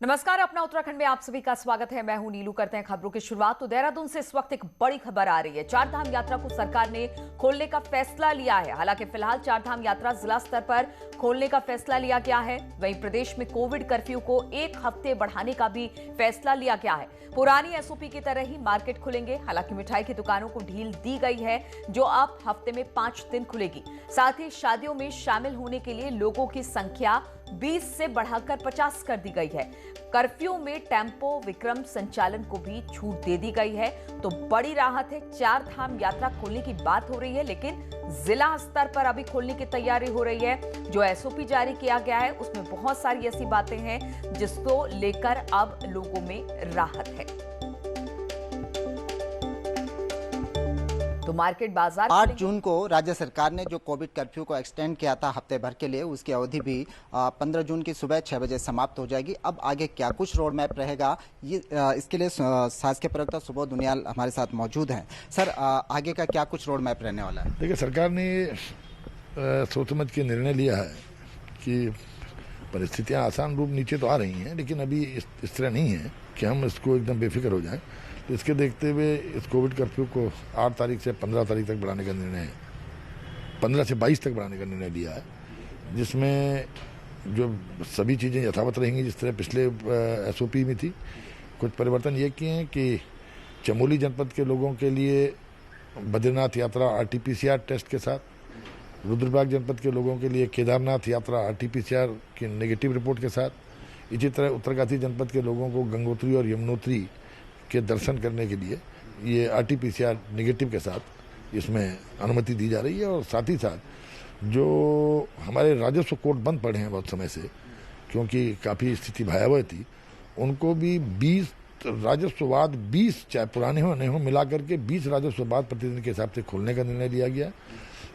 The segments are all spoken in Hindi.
नमस्कार, अपना उत्तराखंड में आप सभी का स्वागत है। मैं हूं नीलू। करते हैं खबरों की शुरुआत। तो देहरादून से इस वक्त एक बड़ी खबर आ रही है। चारधाम यात्रा को सरकार ने खोलने का फैसला लिया है। हालांकि फिलहाल चारधाम यात्रा जिला स्तर पर खोलने का फैसला लिया गया है। वहीं प्रदेश में कोविड कर्फ्यू को 1 हफ्ते बढ़ाने का भी फैसला लिया गया है। पुरानी एसओपी की तरह ही मार्केट खुलेंगे। हालांकि मिठाई की दुकानों को ढील दी गई है, जो अब हफ्ते में 5 दिन खुलेगी। साथ ही शादियों में शामिल होने के लिए लोगों की संख्या 20 से बढ़ाकर 50 कर दी गई है। कर्फ्यू में टेम्पो विक्रम संचालन को भी छूट दे दी गई है। तो बड़ी राहत है। चारधाम यात्रा खोलने की बात हो रही है, लेकिन जिला स्तर पर अभी खोलने की तैयारी हो रही है। जो एसओपी जारी किया गया है उसमें बहुत सारी ऐसी बातें हैं जिसको लेकर अब लोगों में राहत है। तो मार्केट बाजार 8 जून को राज्य सरकार ने जो कोविड कर्फ्यू को एक्सटेंड किया था हफ्ते भर के लिए, उसकी अवधि भी 15 जून की सुबह 6 बजे समाप्त हो जाएगी। अब आगे क्या कुछ रोड मैप रहेगा, ये इसके लिए शासकीय प्रवक्ता सुबोध उनियाल हमारे साथ मौजूद हैं। सर, आगे का क्या कुछ रोड मैप रहने वाला है? देखिए, सरकार ने सोच समझ के निर्णय लिया है कि परिस्थितियां आसान रूप नीचे तो आ रही हैं, लेकिन अभी इस तरह नहीं है कि हम इसको एकदम बेफिक्र हो जाएं। तो इसके देखते हुए इस कोविड कर्फ्यू को 8 तारीख से 15 तारीख तक बढ़ाने का निर्णय, 15 से 22 तक बढ़ाने का निर्णय लिया है, जिसमें जो सभी चीज़ें यथावत रहेंगी जिस तरह पिछले एसओपी में थी। कुछ परिवर्तन ये किए हैं कि चमोली जनपद के लोगों के लिए बद्रीनाथ यात्रा आरटीपीसीआर टेस्ट के साथ, रुद्रप्रयाग जनपद के लोगों के लिए केदारनाथ यात्रा आरटीपीसीआर की नेगेटिव रिपोर्ट के साथ, इसी तरह उत्तरकाशी जनपद के लोगों को गंगोत्री और यमुनोत्री के दर्शन करने के लिए ये आरटीपीसीआर नेगेटिव के साथ इसमें अनुमति दी जा रही है। और साथ ही साथ जो हमारे राजस्व कोर्ट बंद पड़े हैं बहुत समय से, क्योंकि काफ़ी स्थिति भयावह थी, उनको भी 20 राजस्ववाद 20 चाहे पुराने हो नए हो मिला करके 20 राजस्ववाद प्रतिदिन के हिसाब से खोलने का निर्णय लिया गया।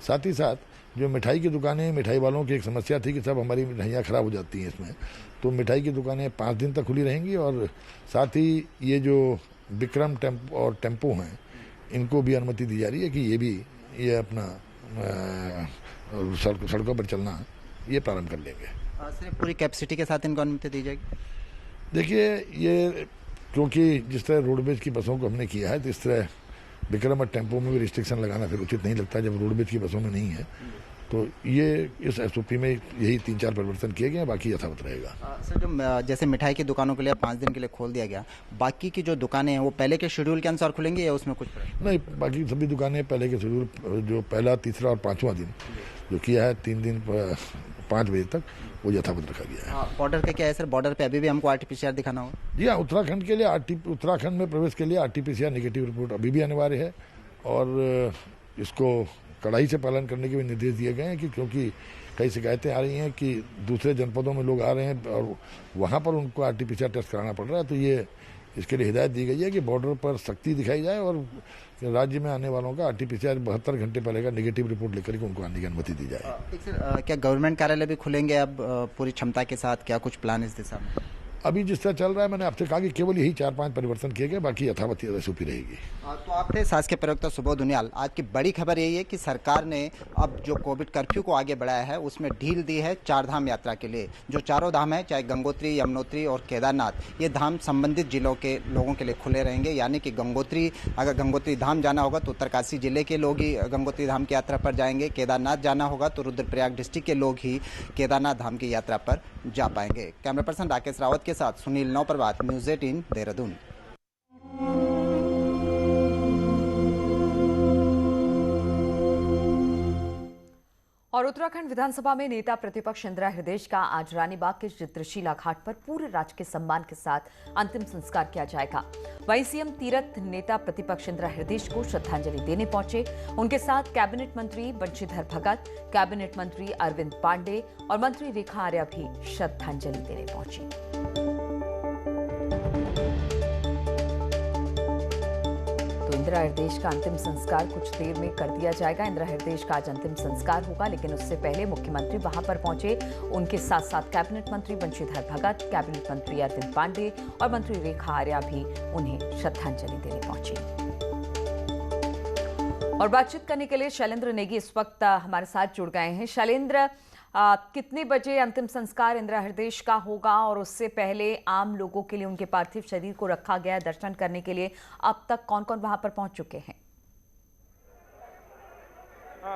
साथ ही साथ जो मिठाई की दुकानें, मिठाई वालों की एक समस्या थी कि सब हमारी मिठाइयाँ ख़राब हो जाती हैं इसमें, तो मिठाई की दुकानें 5 दिन तक खुली रहेंगी। और साथ ही ये जो विक्रम टेम्पो और टेम्पो हैं, इनको भी अनुमति दी जा रही है कि ये अपना सड़कों पर चलना ये प्रारंभ कर लेंगे। सिर्फ पूरी कैपेसिटी के साथ इनको अनुमति दी जाएगी? देखिए, ये क्योंकि जिस तरह रोडवेज की बसों को हमने किया है, तो इस तरह विक्रम और टेम्पो में भी रिस्ट्रिक्शन लगाना फिर उचित नहीं लगता जब रोडवेज की बसों में नहीं है। तो ये इस एसओपी में यही 3-4 परिवर्तन किए गए हैं, बाकी यथावत रहेगा। सर, जो जैसे मिठाई की दुकानों के लिए 5 दिन के लिए खोल दिया गया, बाकी की जो दुकानें हैं वो पहले के शेड्यूल के अनुसार खुलेंगी या उसमें कुछ नहीं? बाकी सभी दुकानें पहले के शेड्यूल, जो पहला, तीसरा और 5वां दिन जो किया है 3 दिन 5 बजे तक, वो यथावत रखा गया है। बॉर्डर का क्या है सर? बॉर्डर पे अभी भी हमको आरटीपीसीआर दिखाना होगा? जी हाँ, उत्तराखंड के लिए उत्तराखंड में प्रवेश के लिए आरटीपीसीआर नेगेटिव रिपोर्ट अभी भी अनिवार्य है। और इसको कड़ाई से पालन करने के भी निर्देश दिए गए हैं कि क्योंकि कई शिकायतें आ रही हैं कि दूसरे जनपदों में लोग आ रहे हैं और वहाँ पर उनको आरटीपीसीआर टेस्ट कराना पड़ रहा है। तो ये इसके लिए हिदायत दी गई है कि बॉर्डर पर सख्ती दिखाई जाए और राज्य में आने वालों का आरटीपीसीआर 72 घंटे पहले का नेगेटिव रिपोर्ट लेकर के उनको आने की अनुमति दी जाए। सर, क्या गवर्नमेंट कार्यालय भी खुलेंगे अब पूरी क्षमता के साथ? क्या कुछ प्लान इस दिशा में? अभी जिस तरह चल रहा है, मैंने आपसे कहा कि केवल यही 4-5 परिवर्तन किए गए, बाकी यथावत एसओपी रहेगी। तो आप थे शासकीय प्रवक्ता सुबोध उनियाल। आज की बड़ी खबर यही है कि सरकार ने अब जो कोविड कर्फ्यू को आगे बढ़ाया है उसमें ढील दी है चारधाम यात्रा के लिए। जो चारों धाम है, चाहे गंगोत्री, यमुनोत्री और केदारनाथ, ये धाम संबंधित जिलों के लोगों के लिए खुले रहेंगे। यानी कि गंगोत्री, अगर गंगोत्री धाम जाना होगा तो उत्तरकाशी जिले के लोग ही गंगोत्री धाम की यात्रा पर जाएंगे। केदारनाथ जाना होगा तो रुद्रप्रयाग डिस्ट्रिक्ट के लोग ही केदारनाथ धाम की यात्रा पर जा पाएंगे। कैमरा पर्सन राकेश रावत के साथ सुनील नौप्रभात, न्यूज़ 18 देहरादून। और उत्तराखंड विधानसभा में नेता प्रतिपक्ष इंदिरा हृदय का आज रानीबाग के चित्रशीला घाट पर पूरे राजकीय सम्मान के साथ अंतिम संस्कार किया जाएगा। वहीं सीएम तीरथ नेता प्रतिपक्ष इंदिरा हृदय को श्रद्धांजलि देने पहुंचे। उनके साथ कैबिनेट मंत्री बंशीधर भगत, कैबिनेट मंत्री अरविंद पांडे और मंत्री रेखा आर्या भी श्रद्धांजलि देने पहुंची। इंदिरा हृदय का अंतिम संस्कार कुछ देर में कर दिया जाएगा। इंदिरा हृदय का आज अंतिम संस्कार होगा, लेकिन उससे पहले मुख्यमंत्री वहां पर पहुंचे। उनके साथ साथ कैबिनेट मंत्री बंशीधर भगत, कैबिनेट मंत्री अरविंद पांडे और मंत्री रेखा आर्या भी उन्हें श्रद्धांजलि देने पहुंची। और बातचीत करने के लिए शैलेंद्र नेगी इस वक्त हमारे साथ जुड़ गए हैं। शैलेंद्र, कितने बजे अंतिम संस्कार इंदिरा हृदयेश का होगा और उससे पहले आम लोगों के लिए उनके पार्थिव शरीर को रखा गया दर्शन करने के लिए अब तक कौन कौन वहां पर पहुंच चुके हैं?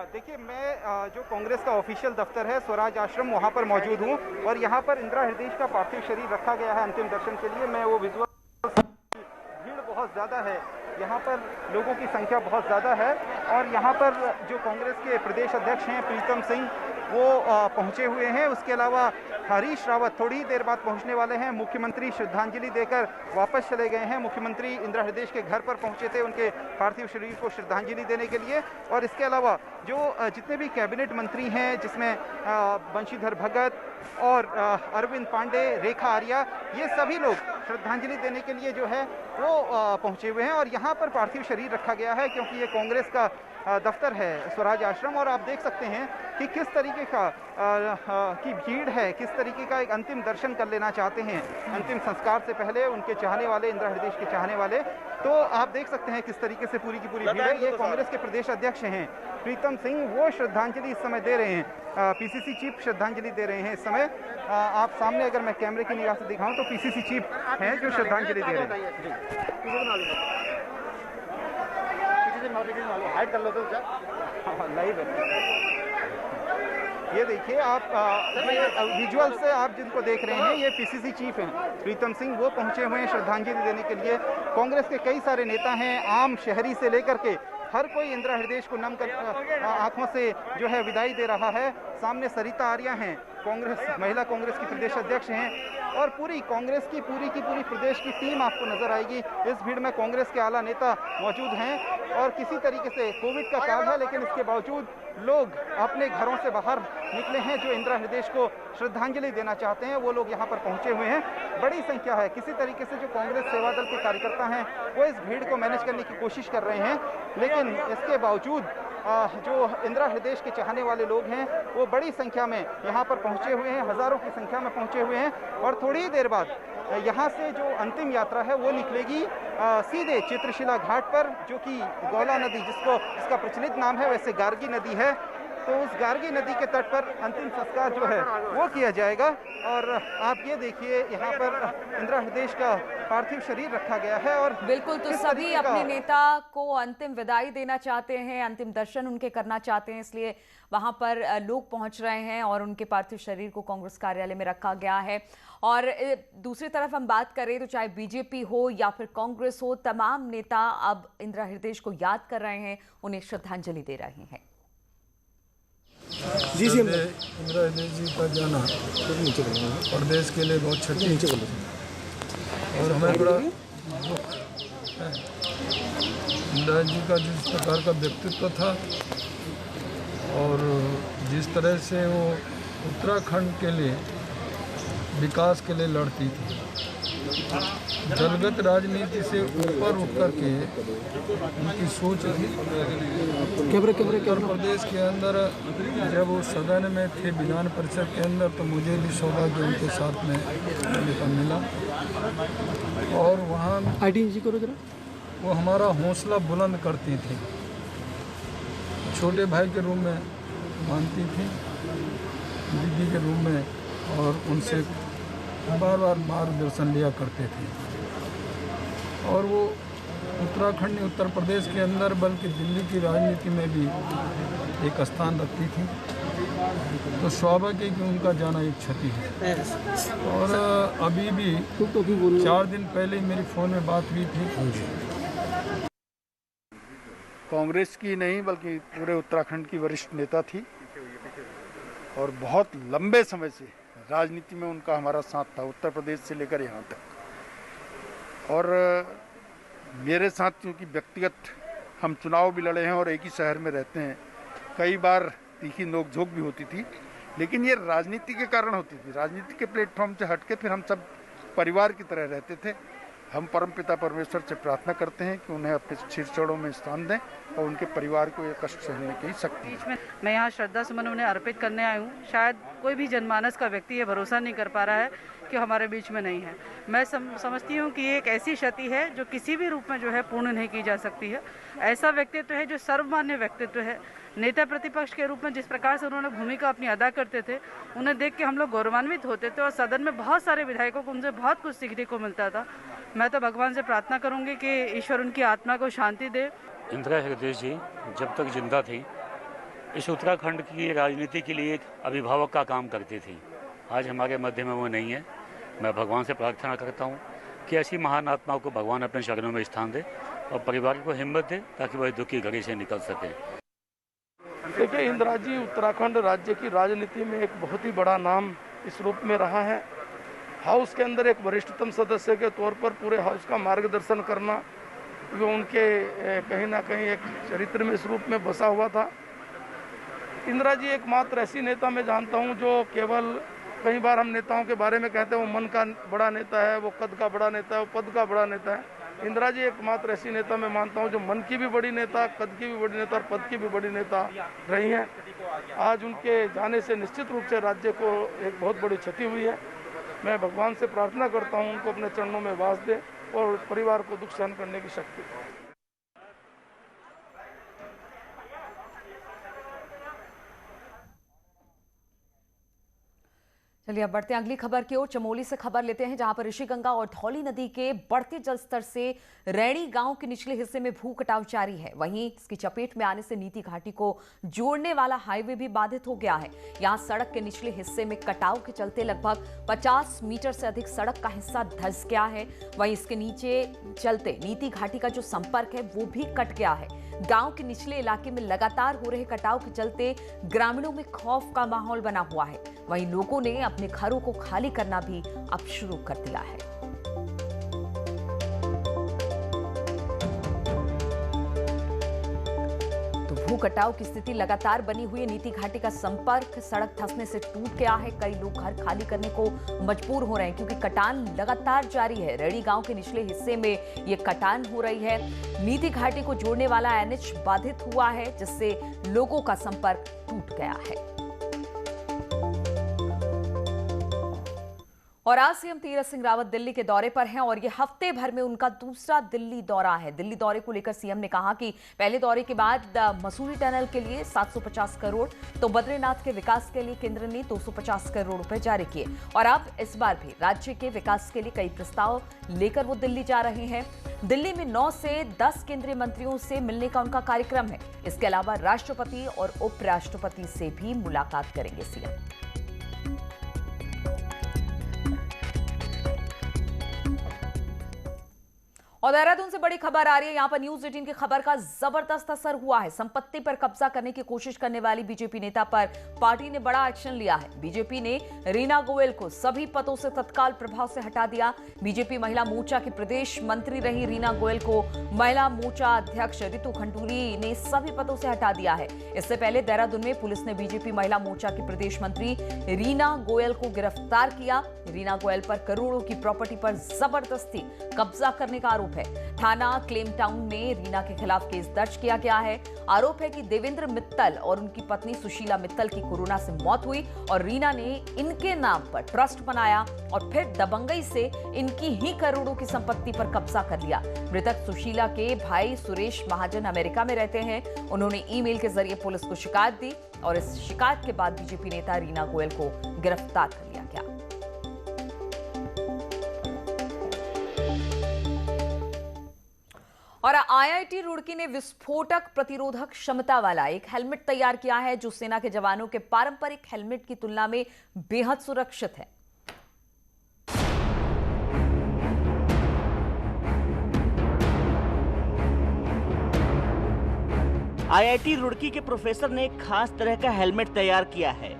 देखिए, मैं जो कांग्रेस का ऑफिशियल दफ्तर है स्वराज आश्रम, वहां पर मौजूद हूं और यहां पर इंदिरा हृदयेश का पार्थिव शरीर रखा गया है अंतिम दर्शन के लिए। मैं वो विजुअल, भीड़ बहुत ज़्यादा है, यहाँ पर लोगों की संख्या बहुत ज़्यादा है और यहाँ पर जो कांग्रेस के प्रदेश अध्यक्ष हैं प्रीतम सिंह वो पहुँचे हुए हैं। उसके अलावा हरीश रावत थोड़ी ही देर बाद पहुँचने वाले हैं। मुख्यमंत्री श्रद्धांजलि देकर वापस चले गए हैं। मुख्यमंत्री इंदिरा हृदयेश के घर पर पहुँचे थे उनके पार्थिव शरीर को श्रद्धांजलि देने के लिए। और इसके अलावा जो जितने भी कैबिनेट मंत्री हैं, जिसमें बंशीधर भगत और अरविंद पांडे, रेखा आर्या, ये सभी लोग श्रद्धांजलि देने के लिए जो है वो पहुंचे हुए हैं और यहाँ पर पार्थिव शरीर रखा गया है क्योंकि ये कांग्रेस का दफ्तर है स्वराज आश्रम। और आप देख सकते हैं कि किस तरीके का की भीड़ है, किस तरीके का एक अंतिम दर्शन कर लेना चाहते हैं अंतिम संस्कार से पहले उनके चाहने वाले, इंदिरा हृदयेश के चाहने वाले। तो आप देख सकते हैं किस तरीके से पूरी की पूरी भीड़ है। ये कांग्रेस के प्रदेश अध्यक्ष हैं प्रीतम सिंह, वो श्रद्धांजलि इस समय दे रहे हैं, पीसीसी चीफ श्रद्धांजलि दे रहे हैं इस समय। आप सामने अगर मैं कैमरे की निगाह से दिखाऊं तो पीसीसी चीफ हैं जो श्रद्धांजलि दे रहे हैं। लाइव है, ये देखिए आप, विजुअल से आप जिनको देख रहे हैं ये पीसीसी चीफ हैं प्रीतम सिंह, वो पहुंचे हुए हैं श्रद्धांजलि देने के लिए। कांग्रेस के कई सारे नेता हैं, आम शहरी से लेकर के हर कोई इंदिरा हृदयेश को नम कर आंखों से जो है विदाई दे रहा है। सामने सरिता आर्या हैं, कांग्रेस, महिला कांग्रेस की प्रदेश अध्यक्ष हैं और पूरी कांग्रेस की पूरी प्रदेश की टीम आपको नजर आएगी। इस भीड़ में कांग्रेस के आला नेता मौजूद हैं और किसी तरीके से कोविड का काल है लेकिन इसके बावजूद लोग अपने घरों से बाहर निकले हैं। जो इंदिरा हृदयेश को श्रद्धांजलि देना चाहते हैं वो लोग यहाँ पर पहुंचे हुए हैं। बड़ी संख्या है। किसी तरीके से जो कांग्रेस सेवा दल के कार्यकर्ता हैं वो इस भीड़ को मैनेज करने की कोशिश कर रहे हैं, लेकिन इसके बावजूद जो इंदिरा हृदयेश के चाहने वाले लोग हैं वो बड़ी संख्या में यहाँ पर पहुँचे हुए हैं, हजारों की संख्या में पहुँचे हुए हैं। और थोड़ी ही देर बाद यहाँ से जो अंतिम यात्रा है वो निकलेगी सीधे चित्रशिला घाट पर, जो कि गौला नदी, जिसका प्रचलित नाम है वैसे गार्गी नदी है, तो उस गार्गी नदी के तट पर अंतिम संस्कार जो है वो किया जाएगा। और आप ये देखिए यहाँ पर इंदिरा हृदयेश का पार्थिव शरीर रखा गया है। और बिल्कुल, तो सभी अपने नेता को अंतिम विदाई देना चाहते हैं, अंतिम दर्शन उनके करना चाहते हैं, इसलिए वहां पर लोग पहुंच रहे हैं और उनके पार्थिव शरीर को कांग्रेस कार्यालय में रखा गया है। और दूसरी तरफ हम बात करें तो चाहे बीजेपी हो या फिर कांग्रेस हो, तमाम नेता अब इंदिरा हृदयेश को याद कर रहे हैं, उन्हें श्रद्धांजलि दे रहे हैं। जी जी, इंदिरा हृदयेश जी का जाना प्रदेश के लिए बहुत क्षति और हमें बड़ा दुख है। इंदिरा जी का जिस प्रकार का व्यक्तित्व था और जिस तरह से वो उत्तराखंड के लिए विकास के लिए लड़ती थी, दलगत राजनीति से ऊपर उठ कर के उनकी सोच थी। उत्तर प्रदेश के अंदर जब वो सदन में थे, विधान परिषद के अंदर, तो मुझे भी सौभाग्य उनके साथ में रहने का मिला और वहाँ वो हमारा हौसला बुलंद करती थी, छोटे भाई के रूप में मानती थी, दीदी के रूप में, और उनसे बार बार मार्गदर्शन लिया करते थे। और वो उत्तराखंड, उत्तर प्रदेश के अंदर बल्कि दिल्ली की राजनीति में भी एक स्थान रखती थी, तो स्वाभाविक है कि उनका जाना एक क्षति है। और अभी भी 4 दिन पहले मेरी फ़ोन में बात हुई थी। कांग्रेस की नहीं बल्कि पूरे उत्तराखंड की वरिष्ठ नेता थी और बहुत लंबे समय से राजनीति में उनका हमारा साथ था, उत्तर प्रदेश से लेकर यहाँ तक। और मेरे साथ क्योंकि व्यक्तिगत हम चुनाव भी लड़े हैं और एक ही शहर में रहते हैं, कई बार तीखी नोकझोंक भी होती थी, लेकिन ये राजनीति के कारण होती थी। राजनीति के प्लेटफॉर्म से हटके फिर हम सब परिवार की तरह रहते थे। हम परमपिता परमेश्वर से प्रार्थना करते हैं कि उन्हें अपने शीर्षों में स्थान दें और उनके परिवार को ये कष्ट सहने की शक्ति दें। मैं यहाँ श्रद्धा सुमन उन्हें अर्पित करने आई हूँ। शायद कोई भी जनमानस का व्यक्ति ये भरोसा नहीं कर पा रहा है कि हमारे बीच में नहीं है। मैं समझती हूँ कि ये एक ऐसी क्षति है जो किसी भी रूप में जो है पूर्ण नहीं की जा सकती है। ऐसा व्यक्तित्व है जो सर्वमान्य व्यक्तित्व है। नेता प्रतिपक्ष के रूप में जिस प्रकार से उन्होंने भूमिका अपनी अदा करते थे, उन्हें देख के हम लोग गौरवान्वित होते थे और सदन में बहुत सारे विधायकों को उनसे बहुत कुछ सीखने को मिलता था। मैं तो भगवान से प्रार्थना करूँगी कि ईश्वर उनकी आत्मा को शांति दे। इंदिरा हृदय जी जब तक जिंदा थी इस उत्तराखंड की राजनीति के लिए एक अभिभावक का काम करती थी। आज हमारे मध्य में वो नहीं है। मैं भगवान से प्रार्थना करता हूँ कि ऐसी महान आत्माओं को भगवान अपने चरणों में स्थान दे और परिवार को हिम्मत दे ताकि वह दुख की घड़ी से निकल सके। देखिए, इंदिरा जी उत्तराखंड राज्य की राजनीति में एक बहुत ही बड़ा नाम इस रूप में रहा है। हाउस के अंदर एक वरिष्ठतम सदस्य के तौर पर पूरे हाउस का मार्गदर्शन करना, जो उनके कहीं ना कहीं एक चरित्र में इस रूप में बसा हुआ था। इंदिरा जी एकमात्र ऐसी नेता मैं जानता हूं जो केवल, कई बार हम नेताओं के बारे में कहते हैं वो मन का बड़ा नेता है, वो कद का बड़ा नेता है, वो पद का बड़ा नेता है। इंदिरा जी एकमात्र ऐसी नेता मैं मानता हूं जो मन की भी बड़ी नेता, कद की भी बड़ी नेता और पद की भी बड़ी नेता रही हैं। आज उनके जाने से निश्चित रूप से राज्य को एक बहुत बड़ी क्षति हुई है। मैं भगवान से प्रार्थना करता हूं उनको अपने चरणों में वास दे और परिवार को दुख सहन करने की शक्ति। चलिए अब बढ़ते हैं अगली खबर की ओर। चमोली से खबर लेते हैं, जहां पर ऋषिगंगा और धौली नदी के बढ़ते जलस्तर से रैणी गांव के निचले हिस्से में भू कटाव जारी है। वहीं इसकी चपेट में आने से नीति घाटी को जोड़ने वाला हाईवे भी बाधित हो गया है। यहां सड़क के निचले हिस्से में कटाव के चलते लगभग 50 मीटर से अधिक सड़क का हिस्सा धंस गया है। वहीं इसके नीचे चलते नीति घाटी का जो संपर्क है वो भी कट गया है। गांव के निचले इलाके में लगातार हो रहे कटाव के चलते ग्रामीणों में खौफ का माहौल बना हुआ है। वहीं लोगों ने अपने घरों को खाली करना भी अब शुरू कर दिया है। तो भू कटाव की स्थिति लगातार बनी हुई है। नीति घाटी का संपर्क सड़क धंसने से टूट गया है। कई लोग घर खाली करने को मजबूर हो रहे हैं क्योंकि कटान लगातार जारी है। रैणी गांव के निचले हिस्से में ये कटान हो रही है। नीति घाटी को जोड़ने वाला एनएच बाधित हुआ है, जिससे लोगों का संपर्क टूट गया है। और आज सीएम तीरथ सिंह रावत दिल्ली के दौरे पर हैं और ये हफ्ते भर में उनका दूसरा दिल्ली दौरा है। दिल्ली दौरे को लेकर सीएम ने कहा कि पहले दौरे के बाद मसूरी टनल के लिए 750 करोड़, तो बद्रीनाथ के विकास के लिए केंद्र ने 250 करोड़ रुपए जारी किए और अब इस बार भी राज्य के विकास के लिए कई प्रस्ताव लेकर वो दिल्ली जा रहे हैं। दिल्ली में 9 से 10 केंद्रीय मंत्रियों से मिलने का उनका कार्यक्रम है। इसके अलावा राष्ट्रपति और उपराष्ट्रपति से भी मुलाकात करेंगे सीएम। और देहरादून से बड़ी खबर आ रही है। यहां पर न्यूज 18 की खबर का जबरदस्त असर हुआ है। संपत्ति पर कब्जा करने की कोशिश करने वाली बीजेपी नेता पर पार्टी ने बड़ा एक्शन लिया है। बीजेपी ने रीना गोयल को सभी पदों से तत्काल प्रभाव से हटा दिया। बीजेपी महिला मोर्चा की प्रदेश मंत्री रही रीना गोयल को महिला मोर्चा अध्यक्ष रितु खंडूरी ने सभी पदों से हटा दिया है। इससे पहले देहरादून में पुलिस ने बीजेपी महिला मोर्चा की प्रदेश मंत्री रीना गोयल को गिरफ्तार किया। रीना गोयल पर करोड़ों की प्रॉपर्टी पर जबरदस्ती कब्जा करने का आरोप है। थाना क्लेम टाउन में रीना के खिलाफ केस दर्ज किया गया है। आरोप है कि देवेंद्र मित्तल और उनकी पत्नी सुशीला मित्तल की कोरोना से मौत हुई और रीना ने इनके नाम पर ट्रस्ट बनाया और फिर दबंगई से इनकी ही करोड़ों की संपत्ति पर कब्जा कर लिया। मृतक सुशीला के भाई सुरेश महाजन अमेरिका में रहते हैं। उन्होंने ईमेल के जरिए पुलिस को शिकायत दी और इस शिकायत के बाद बीजेपी नेता रीना गोयल को गिरफ्तार कर लिया गया। और आईआईटी रुड़की ने विस्फोटक प्रतिरोधक क्षमता वाला एक हेलमेट तैयार किया है जो सेना के जवानों के पारंपरिक हेलमेट की तुलना में बेहद सुरक्षित है। आईआईटी रुड़की के प्रोफेसर ने एक खास तरह का हेलमेट तैयार किया है।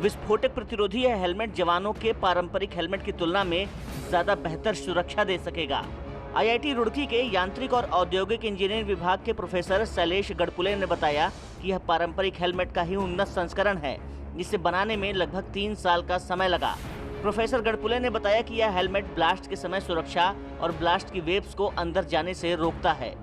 विस्फोटक प्रतिरोधी यह हेलमेट जवानों के पारंपरिक हेलमेट की तुलना में ज्यादा बेहतर सुरक्षा दे सकेगा। आईआईटी रुड़की के यांत्रिक और औद्योगिक इंजीनियरिंग विभाग के प्रोफेसर शैलेश गढ़पुले ने बताया कि यह पारंपरिक हेलमेट का ही उन्नत संस्करण है, जिसे बनाने में लगभग 3 साल का समय लगा। प्रोफेसर गढ़पुले ने बताया कि यह हेलमेट ब्लास्ट के समय सुरक्षा और ब्लास्ट की वेव्स को अंदर जाने से रोकता है।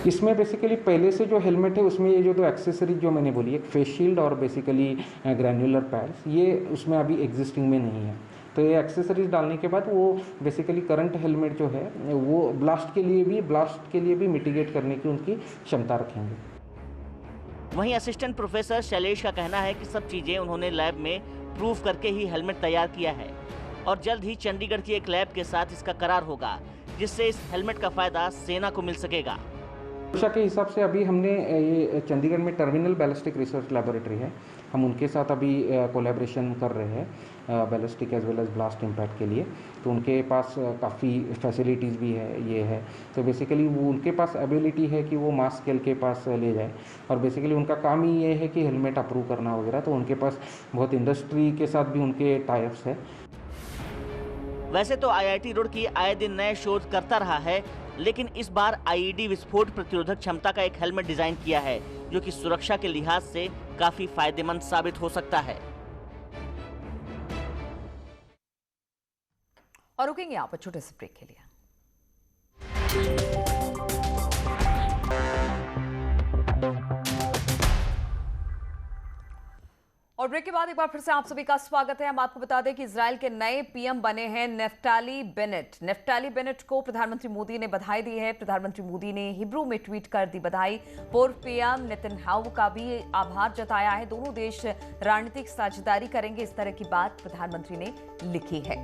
इसमें बेसिकली पहले से जो हेलमेट है उसमें ये जो 2 एक्सेसरीज जो मैंने बोली, एक फेस शील्ड और बेसिकली ग्रैन्युलर पैड्स, ये उसमें अभी एग्जिस्टिंग में नहीं है। तो ये एक्सेसरीज डालने के बाद वो बेसिकली करंट हेलमेट जो है वो ब्लास्ट के लिए भी मिटिगेट करने की उनकी क्षमता रखेंगे। वहीं असिस्टेंट प्रोफेसर शैलेश का कहना है कि सब चीजें उन्होंने लैब में प्रूव करके ही हेलमेट तैयार किया है और जल्द ही चंडीगढ़ की एक लैब के साथ इसका करार होगा, जिससे इस हेलमेट का फायदा सेना को मिल सकेगा। सुरक्षा के हिसाब से अभी हमने ये चंडीगढ़ में टर्मिनल बैलिस्टिक रिसर्च लैबोरेटरी है, हम उनके साथ अभी कोलैबोरेशन कर रहे हैं ballistic as well as blast impact के लिए। तो उनके पास काफ़ी फैसिलिटीज़ भी है तो बेसिकली वो उनके पास एबिलिटी है कि वो मास स्केल के पास ले जाए और बेसिकली उनका काम ही ये है कि हेलमेट अप्रूव करना वगैरह। तो उनके पास बहुत इंडस्ट्री के साथ भी उनके टाइप्स है। वैसे तो IIT रुड़की आए दिन नए शोध करता रहा है, लेकिन इस बार IED विस्फोट प्रतिरोधक क्षमता का एक हेलमेट डिजाइन किया है जो कि सुरक्षा के लिहाज से काफी फायदेमंद साबित हो सकता है। और रुकेंगे यहाँ पर छोटे से ब्रेक के लिए। और ब्रेक के बाद एक बार फिर से आप सभी का स्वागत है। हम आपको बता दें कि इजराइल के नए पीएम बने हैं नेफ्ताली बेनेट। नेफ्ताली बेनेट को प्रधानमंत्री मोदी ने बधाई दी है। प्रधानमंत्री मोदी ने हिब्रू में ट्वीट कर दी बधाई। पूर्व पीएम नेतन्याहू का भी आभार जताया है। दोनों देश रणनीतिक साझेदारी करेंगे, इस तरह की बात प्रधानमंत्री ने लिखी है।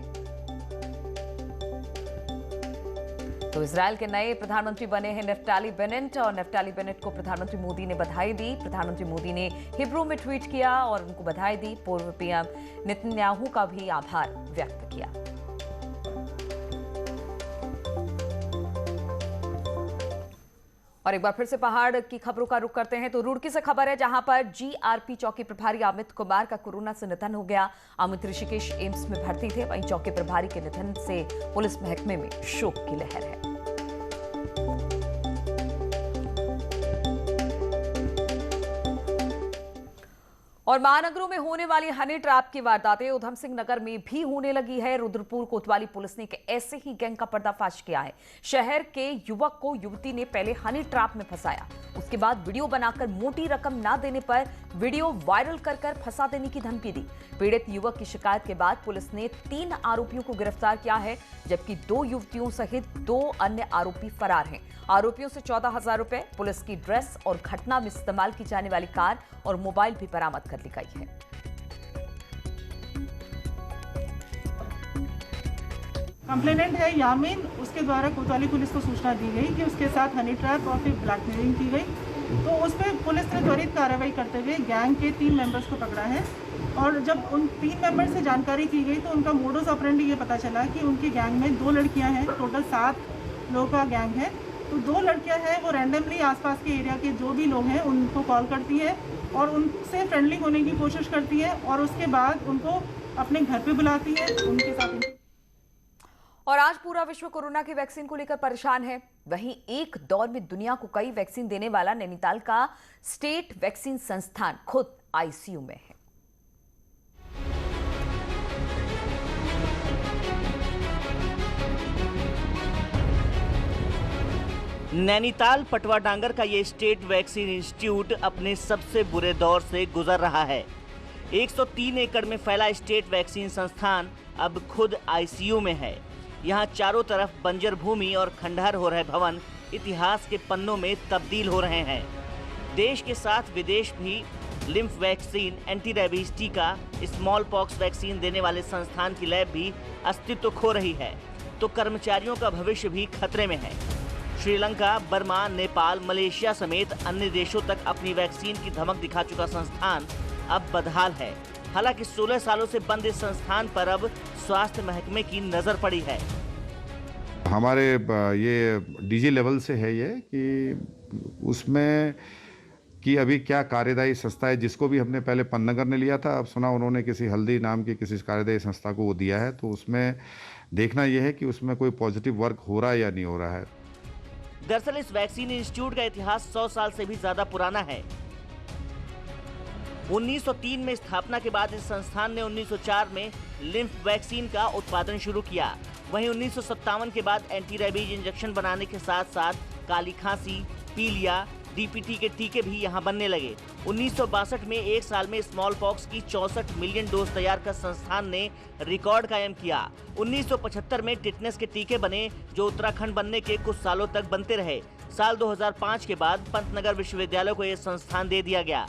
तो इजराइल के नए प्रधानमंत्री बने हैं नेफ्ताली बेनेट और नेफ्ताली बेनेट को प्रधानमंत्री मोदी ने बधाई दी। प्रधानमंत्री मोदी ने हिब्रू में ट्वीट किया और उनको बधाई दी। पूर्व पीएम नेतन्याहू का भी आभार व्यक्त किया। और एक बार फिर से पहाड़ की खबरों का रुख करते हैं तो रुड़की से खबर है, जहां पर GRP चौकी प्रभारी अमित कुमार का कोरोना से निधन हो गया। अमित ऋषिकेश एम्स में भर्ती थे। वहीं चौकी प्रभारी के निधन से पुलिस महकमे में शोक की लहर है। और महानगरों में होने वाली हनी ट्रैप की वारदातें उधम सिंह नगर में भी होने लगी है। रुद्रपुर कोतवाली पुलिस ने एक ऐसे ही गैंग का पर्दाफाश किया है। शहर के युवक को युवती ने पहले हनी ट्रैप में फंसाया, उसके बाद वीडियो बनाकर मोटी रकम ना देने पर वीडियो वायरल कर फंसा देने की धमकी दी। पीड़ित युवक की शिकायत के बाद पुलिस ने 3 आरोपियों को गिरफ्तार किया है, जबकि 2 युवतियों सहित 2 अन्य आरोपी फरार हैं। आरोपियों से 14,000 रुपए, पुलिस की ड्रेस और घटना में इस्तेमाल की जाने वाली कार और मोबाइल भी बरामद कर ली गई है। कंप्लेनेंट है यामीन, उसके द्वारा कोतवाली पुलिस को सूचना दी गई कि उसके साथ हनी ट्रैप और फिर ब्लैकमेलिंग की गई। तो उस पर पुलिस ने त्वरित कार्रवाई करते हुए गैंग के 3 मेंबर्स को पकड़ा है। और जब उन 3 मेंबर्स से जानकारी की गई तो उनका मोडस ऑपरेंडी ये पता चला कि उनके गैंग में 2 लड़कियां हैं। टोटल 7 लोगों का गैंग है। तो 2 लड़कियां हैं, वो रैंडमली आसपास के एरिया के जो भी लोग हैं उनको कॉल करती हैं और उनसे फ्रेंडली होने की कोशिश करती है और उसके बाद उनको अपने घर पे बुलाती है, उनके साथ। और आज पूरा विश्व कोरोना की वैक्सीन को लेकर परेशान है। वहीं एक दौर में दुनिया को कई वैक्सीन देने वाला नैनीताल का स्टेट वैक्सीन संस्थान खुद ICU में है। नैनीताल पटवा डांगर का ये स्टेट वैक्सीन इंस्टीट्यूट अपने सबसे बुरे दौर से गुजर रहा है। 103 एकड़ में फैला स्टेट वैक्सीन संस्थान अब खुद ICU में है। यहाँ चारों तरफ बंजर भूमि और खंडहर हो रहे भवन इतिहास के पन्नों में तब्दील हो रहे हैं। देश के साथ विदेश भी लिम्फ वैक्सीन, एंटी रेबीज टीका, स्मॉल पॉक्स वैक्सीन देने वाले संस्थान की लैब भी अस्तित्व खो रही है, तो कर्मचारियों का भविष्य भी खतरे में है। श्रीलंका, बर्मा, नेपाल, मलेशिया समेत अन्य देशों तक अपनी वैक्सीन की धमक दिखा चुका संस्थान अब बदहाल है। हालांकि 16 सालों से बंद इस संस्थान पर अब स्वास्थ्य महकमे की नजर पड़ी है। हमारे ये DG लेवल से है ये कि उसमें कि अभी क्या कार्यदायी संस्था है, जिसको भी हमने पहले पन्नगर ने लिया था, अब सुना उन्होंने किसी हल्दी नाम की किसी कार्यदायी संस्था को वो दिया है। तो उसमें देखना यह है कि उसमें कोई पॉजिटिव वर्क हो रहा है या नहीं हो रहा है। दरअसल इस वैक्सीन इंस्टीट्यूट का इतिहास 100 साल से भी ज्यादा पुराना है। 1903 में स्थापना के बाद इस संस्थान ने 1904 में लिम्फ वैक्सीन का उत्पादन शुरू किया। वहीं 1957 के बाद एंटी रेबीज इंजेक्शन बनाने के साथ साथ काली खांसी, पीलिया, डीपीटी के टीके भी यहाँ बनने लगे। 1962 में एक साल में स्मॉल पॉक्स की 64 मिलियन डोज तैयार कर संस्थान ने रिकॉर्ड कायम किया। 1975 में टिटनेस के टीके बने, जो उत्तराखंड बनने के कुछ सालों तक बनते रहे। साल 2005 के बाद पंतनगर विश्वविद्यालय को यह संस्थान दे दिया गया,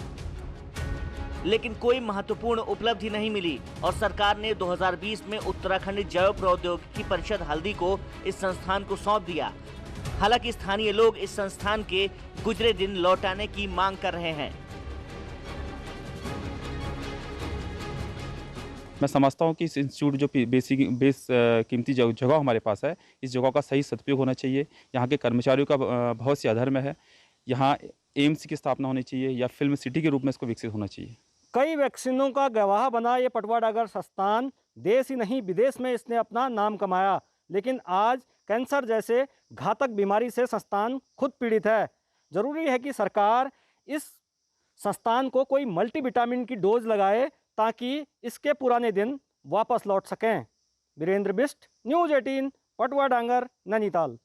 लेकिन कोई महत्वपूर्ण उपलब्धि नहीं मिली और सरकार ने 2020 में उत्तराखंड जैव प्रौद्योगिकी परिषद हल्दी को इस संस्थान को सौंप दिया। हालांकि स्थानीय लोग इस संस्थान के गुजरे दिन लौटाने की मांग कर रहे हैं। मैं समझता हूं कि इस इंस्टीट्यूट जो बेस कीमती जगह हमारे पास है, इस जगह का सही सदुपयोग होना चाहिए। यहाँ के कर्मचारियों का बहुत सी अधर्म है। यहाँ एम्स की स्थापना होनी चाहिए या फिल्म सिटी के रूप में इसको विकसित होना चाहिए। कई वैक्सीनों का गवाह बना ये पटवा डागर संस्थान देश ही नहीं विदेश में इसने अपना नाम कमाया, लेकिन आज कैंसर जैसे घातक बीमारी से संस्थान खुद पीड़ित है। जरूरी है कि सरकार इस संस्थान को कोई मल्टीविटामिन की डोज लगाए ताकि इसके पुराने दिन वापस लौट सकें। वीरेंद्र बिष्ट, न्यूज़ 18, पटवा डांगर, नैनीताल।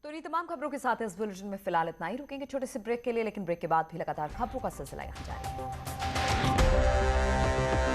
तो इन्हीं तमाम खबरों के साथ इस बुलेटिन में फिलहाल इतना ही। रुकेंगे छोटे से ब्रेक के लिए, लेकिन ब्रेक के बाद भी लगातार खबरों का सिलसिला यहाँ जारी है।